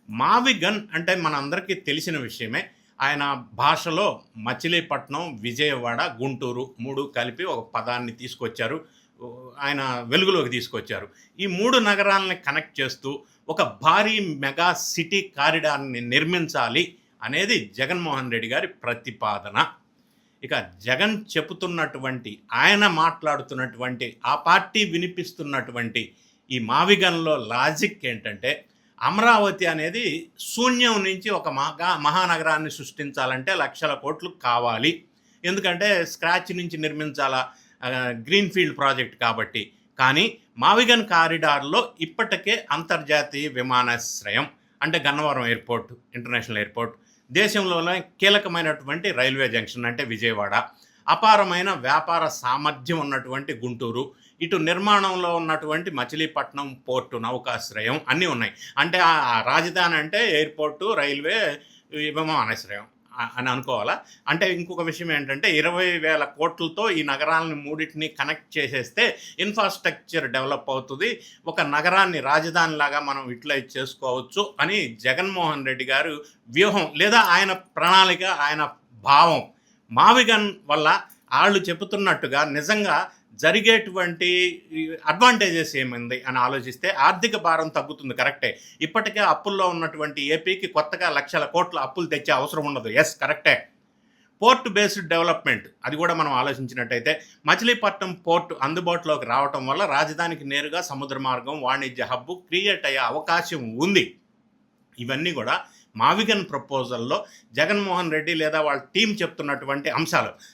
మావిగన్ అంటే మనందరికీ తెలిసిన విషయమే. ఆయన భాషలో మచిలీపట్నం, విజయవాడ, గుంటూరు 3 కలిపి ఒక పదాన్ని తీసుకొచ్చారు. ఆయన వెలుగులోకి తీసుకొచ్చారు. ఈ 3 నగరాలని కనెక్ట్ చేస్తూ ఒక భారీ మెగా సిటీ కారిడార్‌ని నిర్మించాలి అనేది జగన్మోహన్ రెడ్డి గారి ప్రతిపాదన. ఇక జగన్ చెబుతున్నటువంటి, ఆయన మాట్లాడుతున్నటువంటి, ఆ పార్టీ వినిపిస్తున్నటువంటి ఈ మావిగన్‌లో లాజిక్ ఏంటంటే, అమరావతి అనేది శూన్యం నుంచి ఒక మహానగరాన్ని సృష్టించాలంటే లక్షల కోట్లు కావాలి. ఎందుకంటే స్క్రాచ్ నుంచి నిర్మించాలా, గ్రీన్‌ఫీల్డ్ ప్రాజెక్ట్ కాబట్టి. కానీ మావిగన్ కారిడార్‌లో ఇప్పటికే అంతర్జాతీయ విమానాశ్రయం అంటే గన్నవరం ఎయిర్‌పోర్ట్, ఇంటర్నేషనల్ ఎయిర్‌పోర్ట్, దేశంలోనే కీలకమైనటువంటి రైల్వే జంక్షన్ అంటే విజయవాడ, అపారమైన వ్యాపార సామర్థ్యం ఉన్నటువంటి గుంటూరు, ఇటు నిర్మాణంలో ఉన్నటువంటి మచిలీపట్నం పోర్టు నౌకాశ్రయం అన్నీ ఉన్నాయి. అంటే ఆ రాజధాని అంటే ఎయిర్‌పోర్టు, రైల్వే, విమానాశ్రయం అని అనుకోవాలా? అంటే ఇంకొక విషయం ఏంటంటే 20,000 కోట్లతో ఈ నగరాలను మూడిటిని కనెక్ట్ చేసేస్తే ఇన్‌ఫ్రాస్ట్రక్చర్ డెవలప్ అవుతుంది. ఒక నగరాన్ని రాజధానిలాగా మనం యుటిలైజ్ చేసుకోవచ్చు అని జగన్మోహన్ రెడ్డి గారు వ్యూహం లేదా ఆయన ప్రణాళిక, ఆయన భావం. మావిగన్ వల్ల ఆళ్ళు చెబుతున్నట్టుగా నిజంగా జరిగేటువంటి అడ్వాంటేజెస్ ఏముంది అని ఆలోచిస్తే ఆర్థిక భారం తగ్గుతుంది, కరెక్టే. ఇప్పటికే అప్పుల్లో ఉన్నటువంటి ఏపీకి కొత్తగా లక్షల కోట్ల అప్పులు తెచ్చే అవసరం ఉండదు. ఎస్, కరెక్టే. పోర్ట్ బేస్డ్ డెవలప్మెంట్ అది కూడా మనం ఆలోచించినట్టయితే మచిలీపట్నం పోర్ట్ అందుబాటులోకి రావటం వల్ల రాజధానికి నేరుగా సముద్ర మార్గం, వాణిజ్య హబ్బు క్రియేట్ అయ్యే అవకాశం ఉంది. ఇవన్నీ కూడా మావిగన్ ప్రపోజల్లో జగన్మోహన్ రెడ్డి లేదా వాళ్ళ టీం చెప్తున్నటువంటి అంశాలు.